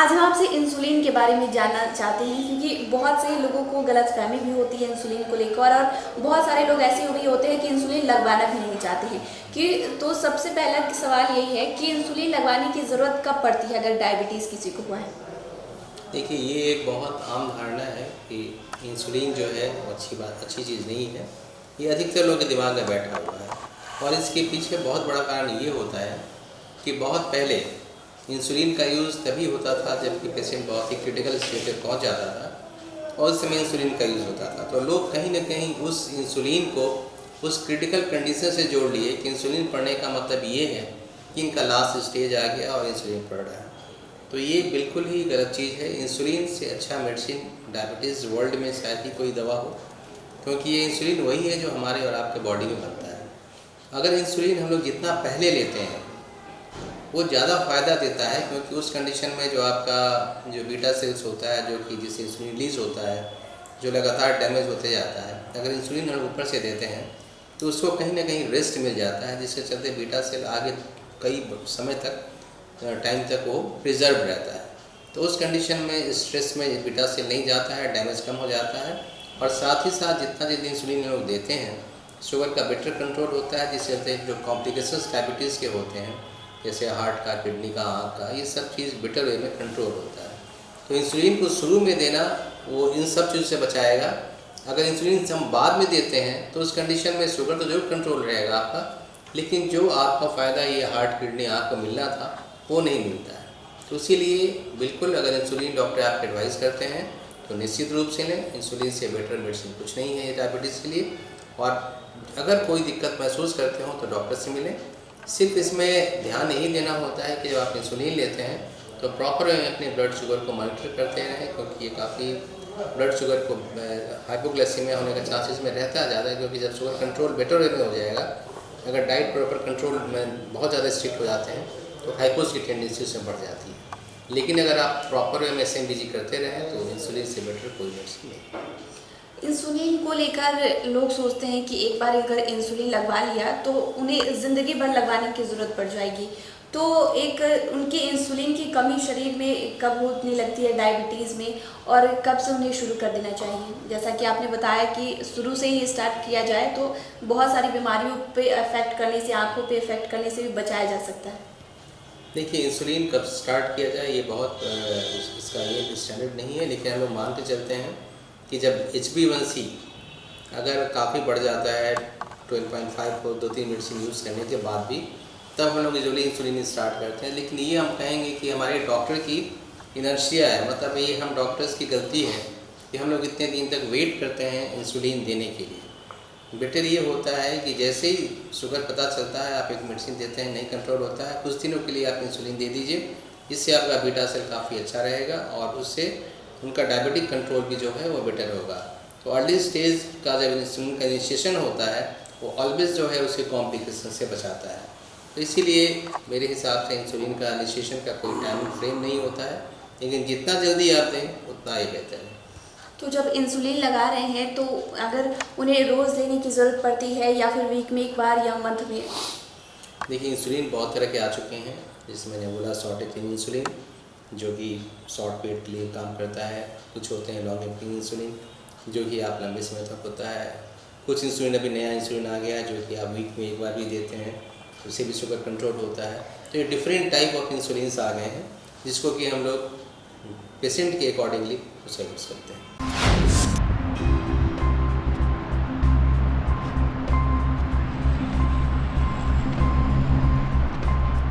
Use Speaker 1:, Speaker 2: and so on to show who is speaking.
Speaker 1: आज हम आपसे इंसुलिन के बारे में जानना चाहते हैं, क्योंकि बहुत से लोगों को गलतफहमी भी होती है इंसुलिन को लेकर, और बहुत सारे लोग ऐसे भी होते हैं कि इंसुलिन लगवाना भी नहीं चाहते हैं। कि तो सबसे पहला सवाल यही है कि इंसुलिन लगवाने की ज़रूरत कब पड़ती है अगर डायबिटीज़ किसी को हुआ है।
Speaker 2: देखिए, ये एक बहुत आम धारणा है कि इंसुलिन जो है वो अच्छी चीज़ नहीं है। ये अधिकतर लोगों के दिमाग में बैठा हुआ है और इसके पीछे बहुत बड़ा कारण ये होता है कि बहुत पहले इंसुलिन का यूज़ तभी होता था जबकि पेशेंट बहुत ही क्रिटिकल स्टेज पे पहुंच जाता था और उस समय इंसुलिन का यूज़ होता था। तो लोग कहीं ना कहीं उस इंसुलिन को उस क्रिटिकल कंडीशन से जोड़ लिए कि इंसुलिन पड़ने का मतलब ये है कि इनका लास्ट स्टेज आ गया और इंसुलिन पड़ रहा है। तो ये बिल्कुल ही गलत चीज़ है। इंसुलिन से अच्छा मेडिसिन डायबिटीज़ वर्ल्ड में शायद ही कोई दवा हो, क्योंकि ये इंसुलिन वही है जो हमारे और आपके बॉडी में बनता है। अगर इंसुलिन हम लोग जितना पहले लेते हैं वो ज़्यादा फ़ायदा देता है, क्योंकि उस कंडीशन में जो आपका जो बीटा सेल्स होता है, जो कि जिससे इंसुलिन रिलीज़ होता है, जो लगातार डैमेज होते जाता है, अगर इंसुलिन हम ऊपर से देते हैं तो उसको कहीं ना कहीं रेस्ट मिल जाता है, जिसके चलते बीटा सेल आगे कई समय तक टाइम तक वो प्रिजर्व रहता है। तो उस कंडीशन में स्ट्रेस में बीटा सेल नहीं जाता है, डैमेज कम हो जाता है और साथ ही साथ जितना जल्दी इंसुलिन लोग देते हैं शुगर का बेटर कंट्रोल होता है, जिससे चलते जो कॉम्प्लिकेशंस डायबिटीज़ के होते हैं जैसे हार्ट का, किडनी का, आँख का, ये सब चीज़ बेटर वे में कंट्रोल होता है। तो इंसुलिन को शुरू में देना वो इन सब चीज़ से बचाएगा। अगर इंसुलिन हम बाद में देते हैं तो उस कंडीशन में शुगर तो जरूर कंट्रोल रहेगा आपका, लेकिन जो आपका फ़ायदा ये हार्ट, किडनी, आँख को मिलना था वो नहीं मिलता है। तो इसीलिए बिल्कुल अगर इंसुलिन डॉक्टर आपको एडवाइस करते हैं तो निश्चित रूप से लें। इंसुलिन से बेटर मेडिसिन कुछ नहीं है ये डायबिटीज़ के लिए। और अगर कोई दिक्कत महसूस करते हो तो डॉक्टर से मिलें। सिर्फ इसमें ध्यान यही देना होता है कि जब आप इंसुलिन लेते हैं तो प्रॉपर अपने ब्लड शुगर को मॉनिटर करते रहें, क्योंकि ये काफ़ी ब्लड शुगर को हाइपोग्लाइसीमिया होने का चांसेस में रहता है ज़्यादा, क्योंकि जब शुगर कंट्रोल बेटर वे में हो जाएगा, अगर डाइट प्रॉपर कंट्रोल में बहुत ज़्यादा स्ट्रिक्ट हो जाते हैं तो हाइपोज की टेंडेंसी उसमें बढ़ जाती है। लेकिन अगर आप प्रॉपर वे में एसएमबीजी करते रहें तो इंसुलिन से बेटर कोई मेडिसिन नहीं।
Speaker 1: इंसुलिन को लेकर लोग सोचते हैं कि एक बार अगर इंसुलिन लगवा लिया तो उन्हें ज़िंदगी भर लगवाने की ज़रूरत पड़ जाएगी। तो एक उनकी इंसुलिन की कमी शरीर में कब होने लगती है डायबिटीज़ में, और कब से उन्हें शुरू कर देना चाहिए? जैसा कि आपने बताया कि शुरू से ही स्टार्ट किया जाए तो बहुत सारी बीमारियों पे अफेक्ट करने से, आँखों पे अफेक्ट करने से भी बचाया जा सकता है।
Speaker 2: देखिए, इंसुलिन कब स्टार्ट किया जाए ये बहुत इसका ये स्टैंडर्ड नहीं है, लेकिन हम लोग मान के चलते हैं कि जब HbA1c अगर काफ़ी बढ़ जाता है 12.5 को 2-3 मेडिसिन यूज़ करने के बाद भी, तब हम लोग यूजुअली इंसुलिन स्टार्ट करते हैं। लेकिन ये हम कहेंगे कि हमारे डॉक्टर की इनर्शिया है, मतलब ये हम डॉक्टर्स की गलती है कि हम लोग इतने दिन तक वेट करते हैं इंसुलिन देने के लिए। बेटर ये होता है कि जैसे ही शुगर पता चलता है आप एक मेडिसिन देते हैं, नहीं कंट्रोल होता है, कुछ दिनों के लिए आप इंसुलिन दे दीजिए। इससे आपका बीटा सेल काफ़ी अच्छा रहेगा और उससे उनका डायबिटिक कंट्रोल भी जो है वो बेटर होगा। तो अर्ली स्टेज का जब इंसुलिन का इनिशिएशन होता है वो ऑलवेज जो है उसके कॉम्प्लिकेशन से बचाता है। तो इसीलिए मेरे हिसाब से इंसुलिन का इनिशिएशन का कोई टाइम फ्रेम नहीं होता है, लेकिन जितना जल्दी आप दें उतना ही बेहतर है।
Speaker 1: तो जब इंसुलिन लगा रहे हैं तो अगर उन्हें रोज़ लेने की ज़रूरत पड़ती है या फिर वीक में एक बार या मंथ में?
Speaker 2: देखिए, इंसुलिन बहुत तरह के आ चुके हैं, जिसमें नेबुला शॉर्ट एक्टिंग इंसुलिन जो कि शॉर्ट पीरियड के लिए काम करता है, कुछ होते हैं लॉन्ग एक्टिंग इंसुलिन जो कि आप लंबे समय तक होता है, कुछ इंसुलिन अभी नया इंसुलिन आ गया है जो कि आप वीक में एक बार भी देते हैं, उससे भी शुगर कंट्रोल होता है। तो ये डिफरेंट टाइप ऑफ इंसुलिन आ गए हैं जिसको कि हम लोग पेशेंट के अकॉर्डिंगली उसे यूज़ करते हैं।